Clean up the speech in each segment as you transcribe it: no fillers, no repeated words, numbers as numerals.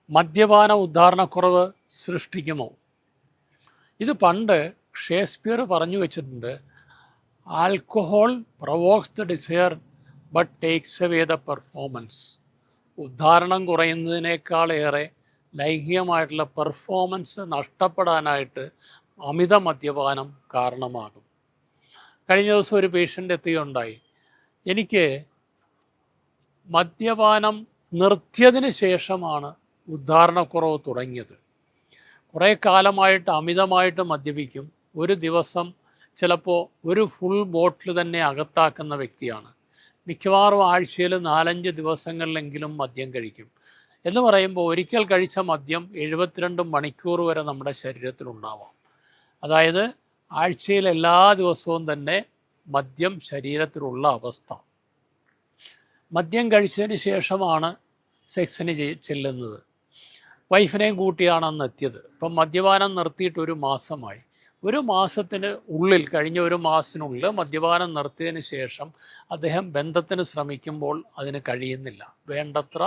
മദ്യപാന ഉദ്ധാരണക്കുറവ് സൃഷ്ടിക്കുമോ? ഇത് പണ്ട് ഷേക്സ്പിയർ പറഞ്ഞു വച്ചിട്ടുണ്ട്. Alcohol provokes the desire but takes away the performance. ഉദ്ധാരണം കുറയുന്നതിനേക്കാളേറെ ലൈംഗികമായിട്ടുള്ള പെർഫോമൻസ് നഷ്ടപ്പെടാനായിട്ട് അമിത മദ്യപാനം കാരണമാകും. കഴിഞ്ഞ ദിവസം ഒരു പേഷ്യൻ്റ് എത്തുകയുണ്ടായി. എനിക്ക് മദ്യപാനം നിർത്തിയതിന് ശേഷമാണ് ഉദ്ധാരണക്കുറവ് തുടങ്ങിയത്. കുറേ കാലമായിട്ട് അമിതമായിട്ട് മദ്യപിക്കും. ഒരു ദിവസം ചിലപ്പോൾ ഒരു ഫുൾ ബോട്ടിൽ തന്നെ അകത്താക്കുന്ന വ്യക്തിയാണ്. മിക്കവാറും ആഴ്ചയിൽ 4-5 ദിവസങ്ങളിലെങ്കിലും മദ്യം കഴിക്കും. എന്ന് പറയുമ്പോൾ ഒരിക്കൽ കഴിച്ച മദ്യം 72 മണിക്കൂർ വരെ നമ്മുടെ ശരീരത്തിലുണ്ടാവാം. അതായത് ആഴ്ചയിൽ എല്ലാ ദിവസവും തന്നെ മദ്യം ശരീരത്തിലുള്ള അവസ്ഥ. മദ്യം കഴിച്ചതിന് ശേഷമാണ് സെക്സിന് ചെല്ലുന്നത്. വൈഫിനെയും കൂട്ടിയാണ് അന്ന് എത്തിയത്. ഇപ്പം മദ്യപാനം നിർത്തിയിട്ട് 1 മാസമായി. 1 മാസത്തിന് ഉള്ളിൽ, കഴിഞ്ഞ 1 മാസത്തിനുള്ളിൽ മദ്യപാനം നിർത്തിയതിന് ശേഷം അദ്ദേഹം ബന്ധത്തിന് ശ്രമിക്കുമ്പോൾ അതിന് കഴിയുന്നില്ല, വേണ്ടത്ര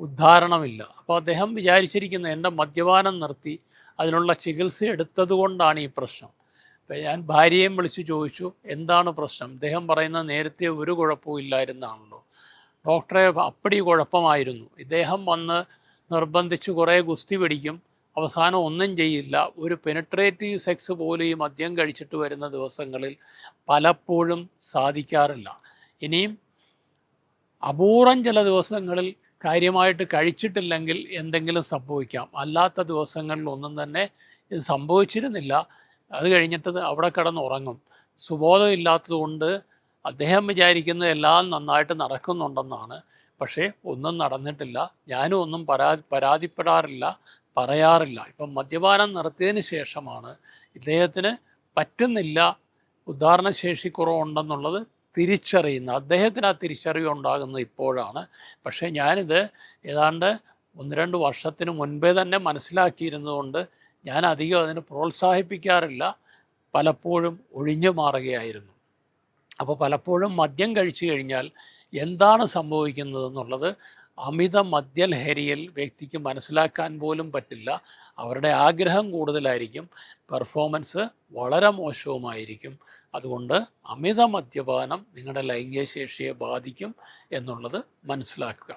ഉദ്ധാരണമില്ല. അപ്പോൾ അദ്ദേഹം വിചാരിച്ചിരിക്കുന്നത് എൻ്റെ മദ്യപാനം നിർത്തി, അതിനുള്ള ചികിത്സ എടുത്തത് കൊണ്ടാണ് ഈ പ്രശ്നം. അപ്പം ഞാൻ ഭാര്യയെയും വിളിച്ച് ചോദിച്ചു, എന്താണ് പ്രശ്നം? അദ്ദേഹം പറയുന്നത് നേരത്തെ ഒരു കുഴപ്പവും ഇല്ലായിരുന്നാണല്ലോ, ഡോക്ടറെ അപ്പടി കുഴപ്പമായിരുന്നു. ഇദ്ദേഹം വന്ന് നിർബന്ധിച്ച് കുറേ ഗുസ്തി പിടിക്കും, അവസാനം ഒന്നും ചെയ്യില്ല. ഒരു പെനിട്രേറ്റീവ് സെക്സ് പോലും ഈ മദ്യം കഴിച്ചിട്ട് വരുന്ന ദിവസങ്ങളിൽ പലപ്പോഴും സാധിക്കാറില്ല. ഇനിയും അപൂർവം ചില ദിവസങ്ങളിൽ കാര്യമായിട്ട് കഴിച്ചിട്ടില്ലെങ്കിൽ എന്തെങ്കിലും സംഭവിക്കാം. അല്ലാത്ത ദിവസങ്ങളിൽ ഒന്നും തന്നെ ഇത് സംഭവിച്ചിരുന്നില്ല. അത് കഴിഞ്ഞിട്ട് അവിടെ കിടന്നുറങ്ങും. സുബോധം ഇല്ലാത്തതുകൊണ്ട് അദ്ദേഹം വിചാരിക്കുന്നത് എല്ലാം നന്നായിട്ട് നടക്കുന്നുണ്ടെന്നാണ്. പക്ഷേ ഒന്നും നടന്നിട്ടില്ല. ഞാനും ഒന്നും പരാതിപ്പെടാറില്ല, പറയാറില്ല. ഇപ്പം മദ്യപാനം നിർത്തിയതിന് ശേഷമാണ് ഇദ്ദേഹത്തിന് പറ്റുന്നില്ല, ഉദ്ധാരണശേഷി കുറവുണ്ടെന്നുള്ളത് തിരിച്ചറിയുന്നത്. അദ്ദേഹത്തിന് ആ തിരിച്ചറിവ് ഉണ്ടാകുന്നത് ഇപ്പോഴാണ്. പക്ഷേ ഞാനിത് ഏതാണ്ട് 1-2 വർഷത്തിന് മുൻപേ തന്നെ മനസ്സിലാക്കിയിരുന്നതുകൊണ്ട് ഞാൻ അധികം അതിന് പ്രോത്സാഹിപ്പിക്കാറില്ല, പലപ്പോഴും ഒഴിഞ്ഞു മാറുകയായിരുന്നു. അപ്പോൾ പലപ്പോഴും മദ്യം കഴിച്ചു കഴിഞ്ഞാൽ എന്താണ് സംഭവിക്കുന്നതെന്നുള്ളത് അമിത മദ്യലഹരിയിൽ വ്യക്തിക്ക് മനസ്സിലാക്കാൻ പോലും പറ്റില്ല. അവരുടെ ആഗ്രഹം കൂടുതലായിരിക്കും, പെർഫോമൻസ് വളരെ മോശവുമായിരിക്കും. അതുകൊണ്ട് അമിത മദ്യപാനം നിങ്ങളുടെ ലൈംഗിക ശേഷിയെ ബാധിക്കും എന്നുള്ളത് മനസ്സിലാക്കുക.